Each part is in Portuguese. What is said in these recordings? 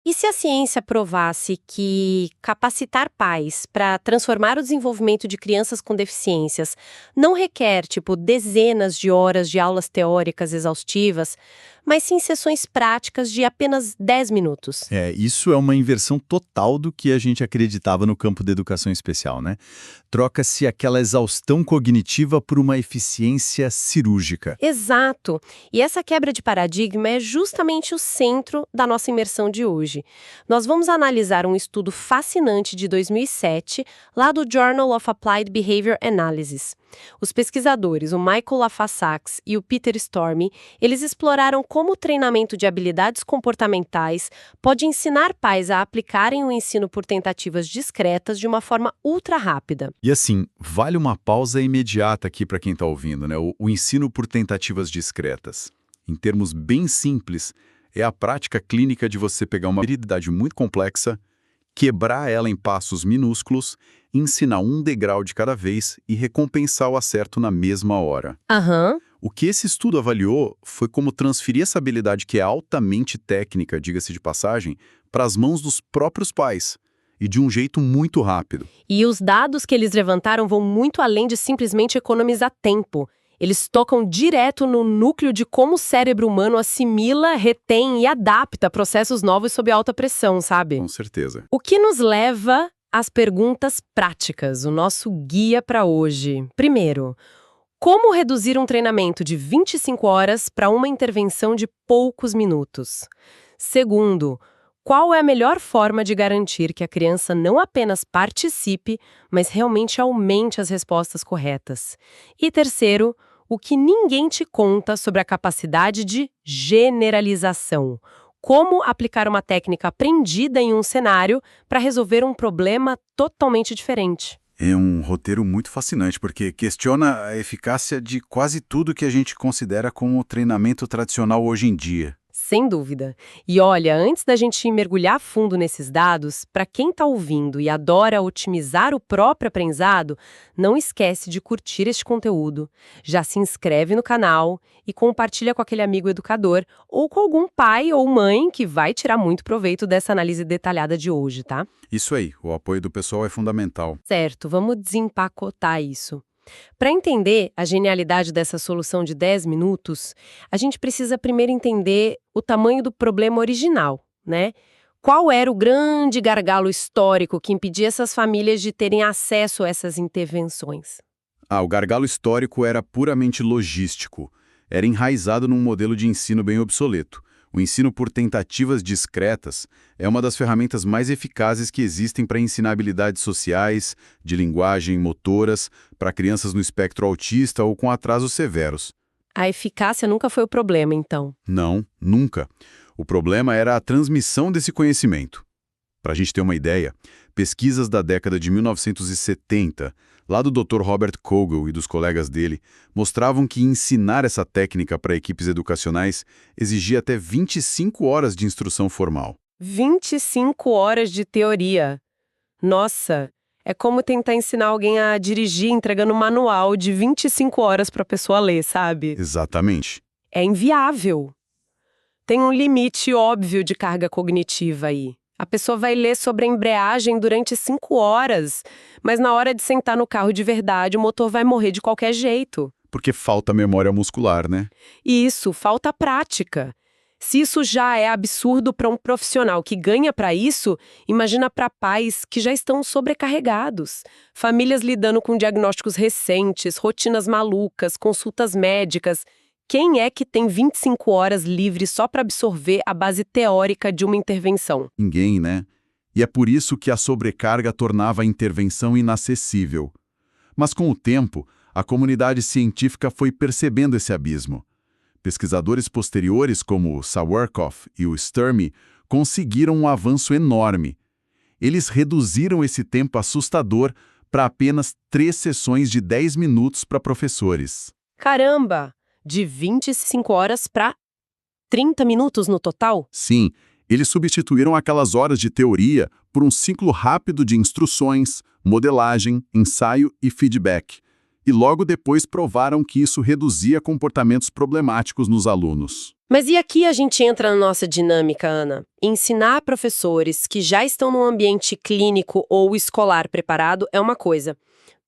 E se a ciência provasse que capacitar pais para transformar o desenvolvimento de crianças com deficiências não requer, tipo, dezenas de horas de aulas teóricas exaustivas, mas sim sessões práticas de apenas 10 minutos? Isso é uma inversão total do que a gente acreditava no campo da educação especial, né? Troca-se aquela exaustão cognitiva por uma eficiência cirúrgica. Exato! E essa quebra de paradigma é justamente o centro da nossa imersão de hoje. Nós vamos analisar um estudo fascinante de 2007, lá do Journal of Applied Behavior Analysis. Os pesquisadores, o Michael Lafa-Sachs e o Peter Stormy, eles exploraram como o treinamento de habilidades comportamentais pode ensinar pais a aplicarem o ensino por tentativas discretas de uma forma ultra rápida. E assim, vale uma pausa imediata aqui para quem está ouvindo, né? O ensino por tentativas discretas. Em termos bem simples, é a prática clínica de você pegar uma habilidade muito complexa, quebrar ela em passos minúsculos, ensinar um degrau de cada vez e recompensar o acerto na mesma hora. Aham. O que esse estudo avaliou foi como transferir essa habilidade, que é altamente técnica, diga-se de passagem, para as mãos dos próprios pais, e de um jeito muito rápido. E os dados que eles levantaram vão muito além de simplesmente economizar tempo. Eles tocam direto no núcleo de como o cérebro humano assimila, retém e adapta processos novos sob alta pressão, sabe? Com certeza. O que nos leva às perguntas práticas, o nosso guia para hoje. Primeiro, como reduzir um treinamento de 25 horas para uma intervenção de poucos minutos? Segundo, qual é a melhor forma de garantir que a criança não apenas participe, mas realmente aumente as respostas corretas? E terceiro, o que ninguém te conta sobre a capacidade de generalização. Como aplicar uma técnica aprendida em um cenário para resolver um problema totalmente diferente. É um roteiro muito fascinante, porque questiona a eficácia de quase tudo que a gente considera como treinamento tradicional hoje em dia. Sem dúvida. E olha, antes da gente mergulhar a fundo nesses dados, para quem está ouvindo e adora otimizar o próprio aprendizado, não esquece de curtir este conteúdo. Já se inscreve no canal e compartilha com aquele amigo educador ou com algum pai ou mãe que vai tirar muito proveito dessa análise detalhada de hoje, tá? Isso aí, o apoio do pessoal é fundamental. Certo, vamos desempacotar isso. Para entender a genialidade dessa solução de 10 minutos, a gente precisa primeiro entender o tamanho do problema original, né? Qual era o grande gargalo histórico que impedia essas famílias de terem acesso a essas intervenções? O gargalo histórico era puramente logístico. Era enraizado num modelo de ensino bem obsoleto. O ensino por tentativas discretas é uma das ferramentas mais eficazes que existem para ensinar habilidades sociais, de linguagem, motoras, para crianças no espectro autista ou com atrasos severos. A eficácia nunca foi o problema, então. Não, nunca. O problema era a transmissão desse conhecimento. Para a gente ter uma ideia, pesquisas da década de 1970, lá do Dr. Robert Kogel e dos colegas dele, mostravam que ensinar essa técnica para equipes educacionais exigia até 25 horas de instrução formal. 25 horas de teoria. Nossa, é como tentar ensinar alguém a dirigir entregando um manual de 25 horas para a pessoa ler, sabe? Exatamente. É inviável. Tem um limite óbvio de carga cognitiva aí. A pessoa vai ler sobre a embreagem durante 5 horas, mas na hora de sentar no carro de verdade, o motor vai morrer de qualquer jeito. Porque falta memória muscular, né? E isso, falta prática. Se isso já é absurdo para um profissional que ganha para isso, imagina para pais que já estão sobrecarregados. Famílias lidando com diagnósticos recentes, rotinas malucas, consultas médicas. Quem é que tem 25 horas livres só para absorver a base teórica de uma intervenção? Ninguém, né? E é por isso que a sobrecarga tornava a intervenção inacessível. Mas com o tempo, a comunidade científica foi percebendo esse abismo. Pesquisadores posteriores, como o Sawerkopf e o Sturmy, conseguiram um avanço enorme. Eles reduziram esse tempo assustador para apenas 3 sessões de 10 minutos para professores. Caramba! De 25 horas para 30 minutos no total? Sim, eles substituíram aquelas horas de teoria por um ciclo rápido de instruções, modelagem, ensaio e feedback. e logo depois provaram que isso reduzia comportamentos problemáticos nos alunos. Mas e aqui a gente entra na nossa dinâmica, Ana? Ensinar professores que já estão num ambiente clínico ou escolar preparado é uma coisa.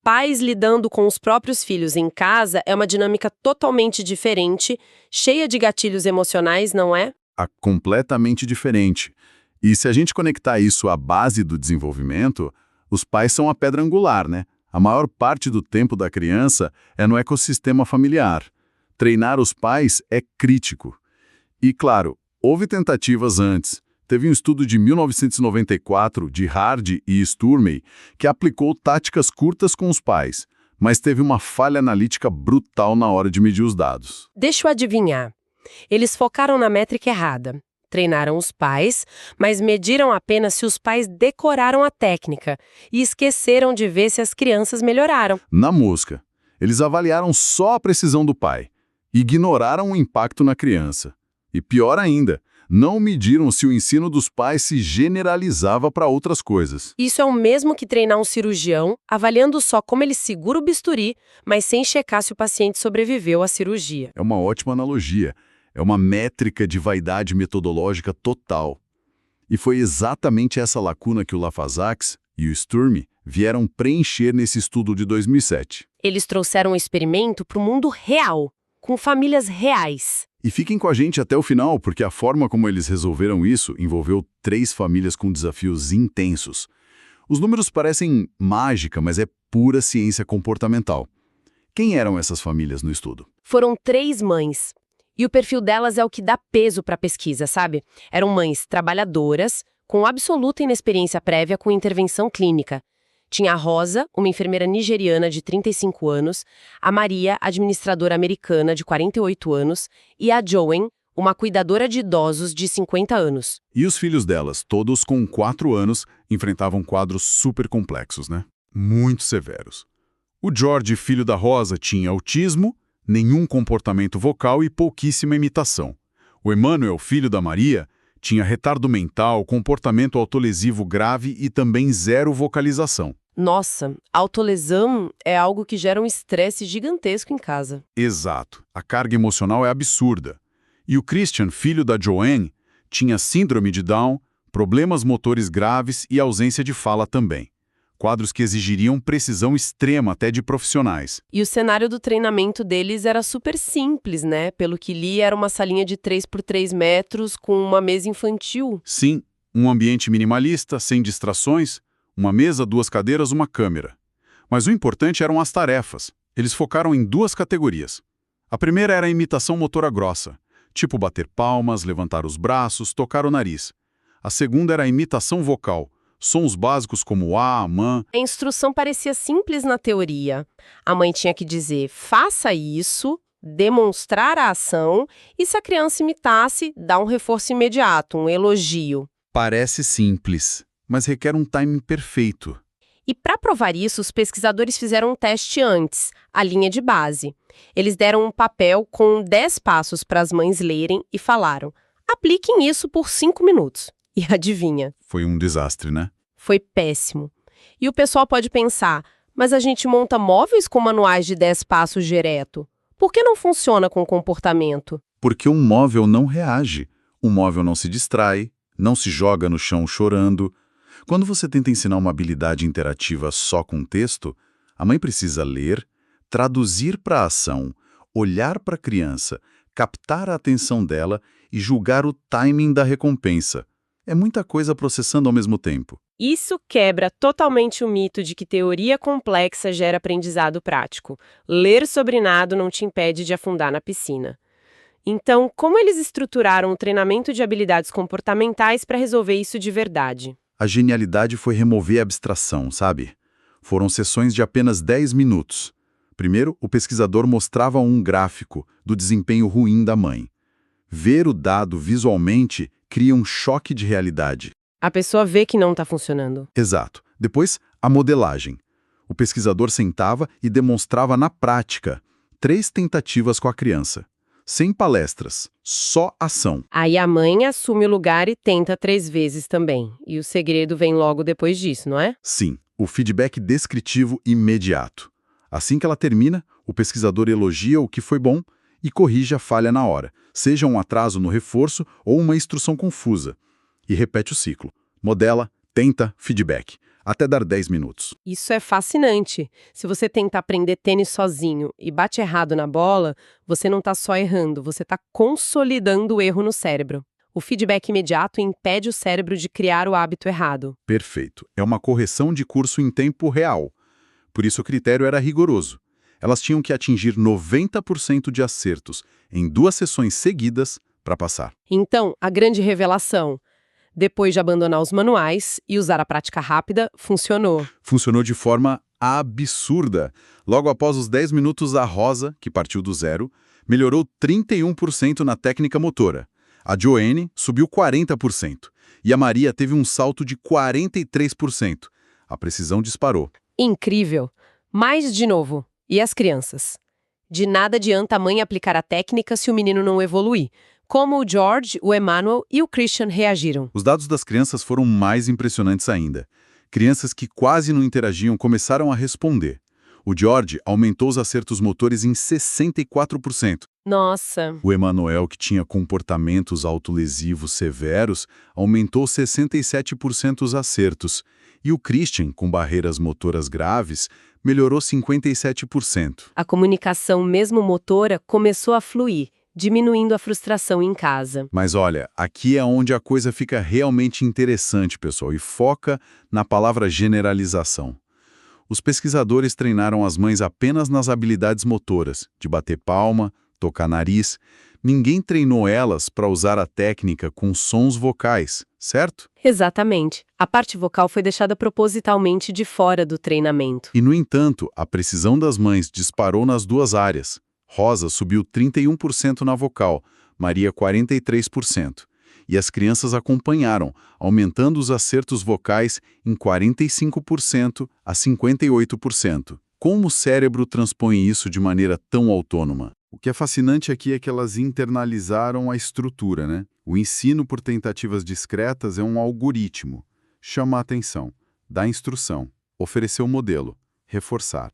Pais lidando com os próprios filhos em casa é uma dinâmica totalmente diferente, cheia de gatilhos emocionais, não é? Completamente diferente. E se a gente conectar isso à base do desenvolvimento, os pais são a pedra angular, né? A maior parte do tempo da criança é no ecossistema familiar. Treinar os pais é crítico. E, claro, houve tentativas antes. Teve um estudo de 1994, de Hardy e Sturmey, que aplicou táticas curtas com os pais, mas teve uma falha analítica brutal na hora de medir os dados. Deixa eu adivinhar. Eles focaram na métrica errada. Treinaram os pais, mas mediram apenas se os pais decoraram a técnica e esqueceram de ver se as crianças melhoraram. Na música, eles avaliaram só a precisão do pai, ignoraram o impacto na criança. E pior ainda, não mediram se o ensino dos pais se generalizava para outras coisas. Isso é o mesmo que treinar um cirurgião, avaliando só como ele segura o bisturi, mas sem checar se o paciente sobreviveu à cirurgia. É uma ótima analogia. É uma métrica de vaidade metodológica total. E foi exatamente essa lacuna que o Lafazax e o Sturm vieram preencher nesse estudo de 2007. Eles trouxeram o experimento para o mundo real, com famílias reais. E fiquem com a gente até o final, porque a forma como eles resolveram isso envolveu 3 famílias com desafios intensos. Os números parecem mágica, mas é pura ciência comportamental. Quem eram essas famílias no estudo? Foram 3 mães. E o perfil delas é o que dá peso para a pesquisa, sabe? Eram mães trabalhadoras, com absoluta inexperiência prévia com intervenção clínica. Tinha a Rosa, uma enfermeira nigeriana de 35 anos, a Maria, administradora americana de 48 anos, e a Joan, uma cuidadora de idosos de 50 anos. E os filhos delas, todos com 4 anos, enfrentavam quadros super complexos, né? Muito severos. O George, filho da Rosa, tinha autismo, nenhum comportamento vocal e pouquíssima imitação. O Emmanuel, filho da Maria, tinha retardo mental, comportamento autolesivo grave e também 0 vocalização. Nossa, autolesão é algo que gera um estresse gigantesco em casa. Exato. A carga emocional é absurda. E o Christian, filho da Joanne, tinha síndrome de Down, problemas motores graves e ausência de fala também. Quadros que exigiriam precisão extrema até de profissionais. E o cenário do treinamento deles era super simples, né? Pelo que li, era uma salinha de 3 por 3 metros com uma mesa infantil. Sim, um ambiente minimalista, sem distrações, uma mesa, 2 cadeiras, uma câmera. Mas o importante eram as tarefas. Eles focaram em 2 categorias. A primeira era a imitação motora grossa, tipo bater palmas, levantar os braços, tocar o nariz. A segunda era a imitação vocal, sons básicos como a, mã. A instrução parecia simples na teoria. A mãe tinha que dizer, faça isso, demonstrar a ação, e se a criança imitasse, dar um reforço imediato, um elogio. Parece simples, mas requer um timing perfeito. E para provar isso, os pesquisadores fizeram um teste antes, a linha de base. Eles deram um papel com 10 passos para as mães lerem e falaram, apliquem isso por 5 minutos. E adivinha? Foi um desastre, né? Foi péssimo. E o pessoal pode pensar, mas a gente monta móveis com manuais de 10 passos direto. Por que não funciona com comportamento? Porque um móvel não reage. Um móvel não se distrai, não se joga no chão chorando. Quando você tenta ensinar uma habilidade interativa só com texto, a mãe precisa ler, traduzir para a ação, olhar para a criança, captar a atenção dela e julgar o timing da recompensa. É muita coisa processando ao mesmo tempo. Isso quebra totalmente o mito de que teoria complexa gera aprendizado prático. Ler sobre nado não te impede de afundar na piscina. Então, como eles estruturaram o treinamento de habilidades comportamentais para resolver isso de verdade? A genialidade foi remover a abstração, sabe? Foram sessões de apenas 10 minutos. Primeiro, o pesquisador mostrava um gráfico do desempenho ruim da mãe. Ver o dado visualmente cria um choque de realidade. A pessoa vê que não está funcionando. Exato. Depois, a modelagem. O pesquisador sentava e demonstrava na prática 3 tentativas com a criança. Sem palestras, só ação. Aí a mãe assume o lugar e tenta 3 vezes também. E o segredo vem logo depois disso, não é? Sim, o feedback descritivo imediato. Assim que ela termina, o pesquisador elogia o que foi bom e corrige a falha na hora, seja um atraso no reforço ou uma instrução confusa. E repete o ciclo. Modela, tenta, feedback, até dar 10 minutos. Isso é fascinante. Se você tenta aprender tênis sozinho e bate errado na bola, você não está só errando, você está consolidando o erro no cérebro. O feedback imediato impede o cérebro de criar o hábito errado. Perfeito. É uma correção de curso em tempo real. Por isso o critério era rigoroso. Elas tinham que atingir 90% de acertos em 2 sessões seguidas para passar. Então, a grande revelação: depois de abandonar os manuais e usar a prática rápida, funcionou. Funcionou de forma absurda. Logo após os 10 minutos, a Rosa, que partiu do zero, melhorou 31% na técnica motora. A Joanne subiu 40%. E a Maria teve um salto de 43%. A precisão disparou. Incrível! Mas, de novo, e as crianças? De nada adianta a mãe aplicar a técnica se o menino não evoluir. Como o George, o Emmanuel e o Christian reagiram? Os dados das crianças foram mais impressionantes ainda. Crianças que quase não interagiam começaram a responder. O George aumentou os acertos motores em 64%. Nossa! O Emanuel, que tinha comportamentos autolesivos severos, aumentou 67% os acertos. E o Christian, com barreiras motoras graves, melhorou 57%. A comunicação mesmo motora começou a fluir, diminuindo a frustração em casa. Mas olha, aqui é onde a coisa fica realmente interessante, pessoal, e foca na palavra generalização. Os pesquisadores treinaram as mães apenas nas habilidades motoras, de bater palma, tocar nariz. Ninguém treinou elas para usar a técnica com sons vocais, certo? Exatamente. A parte vocal foi deixada propositalmente de fora do treinamento. E, no entanto, a precisão das mães disparou nas 2 áreas. Rosa subiu 31% na vocal, Maria 43%. E as crianças acompanharam, aumentando os acertos vocais em 45% a 58%. Como o cérebro transpõe isso de maneira tão autônoma? O que é fascinante aqui é que elas internalizaram a estrutura, né? O ensino por tentativas discretas é um algoritmo. Chama a atenção, dá instrução, oferecer o modelo, reforçar.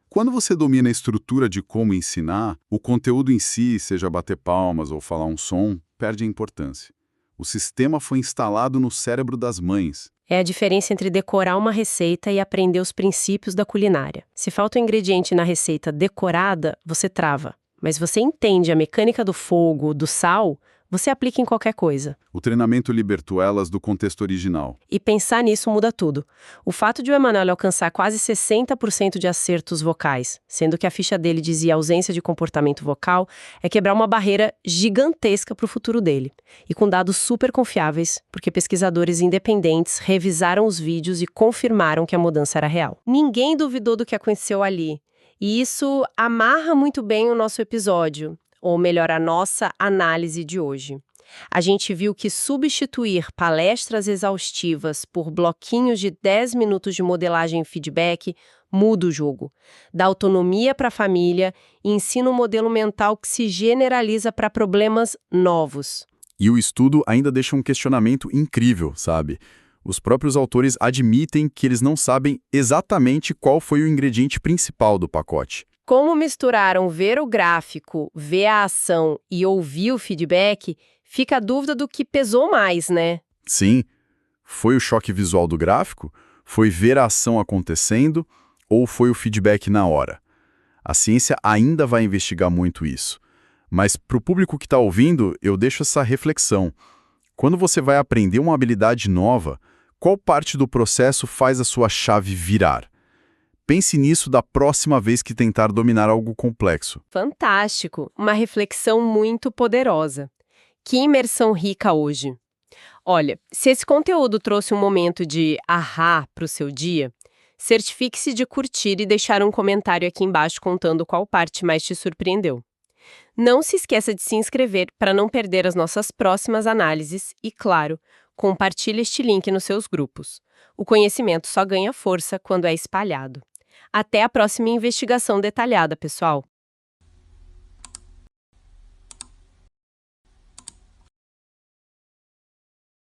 Quando você domina a estrutura de como ensinar, o conteúdo em si, seja bater palmas ou falar um som, perde a importância. O sistema foi instalado no cérebro das mães. É a diferença entre decorar uma receita e aprender os princípios da culinária. Se falta um ingrediente na receita decorada, você trava. Mas você entende a mecânica do fogo, do sal, você aplica em qualquer coisa. O treinamento libertou elas do contexto original. E pensar nisso muda tudo. O fato de o Emanuel alcançar quase 60% de acertos vocais, sendo que a ficha dele dizia ausência de comportamento vocal, é quebrar uma barreira gigantesca para o futuro dele. E com dados super confiáveis, porque pesquisadores independentes revisaram os vídeos e confirmaram que a mudança era real. Ninguém duvidou do que aconteceu ali. E isso amarra muito bem o nosso episódio, ou melhor, a nossa análise de hoje. A gente viu que substituir palestras exaustivas por bloquinhos de 10 minutos de modelagem e feedback muda o jogo. Dá autonomia para a família e ensina um modelo mental que se generaliza para problemas novos. E o estudo ainda deixa um questionamento incrível, sabe? Os próprios autores admitem que eles não sabem exatamente qual foi o ingrediente principal do pacote. Como misturaram ver o gráfico, ver a ação e ouvir o feedback, fica a dúvida do que pesou mais, né? Sim, foi o choque visual do gráfico? Foi ver a ação acontecendo? Ou foi o feedback na hora? A ciência ainda vai investigar muito isso. Mas para o público que está ouvindo, eu deixo essa reflexão. Quando você vai aprender uma habilidade nova, qual parte do processo faz a sua chave virar? Pense nisso da próxima vez que tentar dominar algo complexo. Fantástico! Uma reflexão muito poderosa. Que imersão rica hoje! Olha, se esse conteúdo trouxe um momento de ahá para o seu dia, certifique-se de curtir e deixar um comentário aqui embaixo contando qual parte mais te surpreendeu. Não se esqueça de se inscrever para não perder as nossas próximas análises e, claro, compartilhe este link nos seus grupos. O conhecimento só ganha força quando é espalhado. Até a próxima investigação detalhada, pessoal!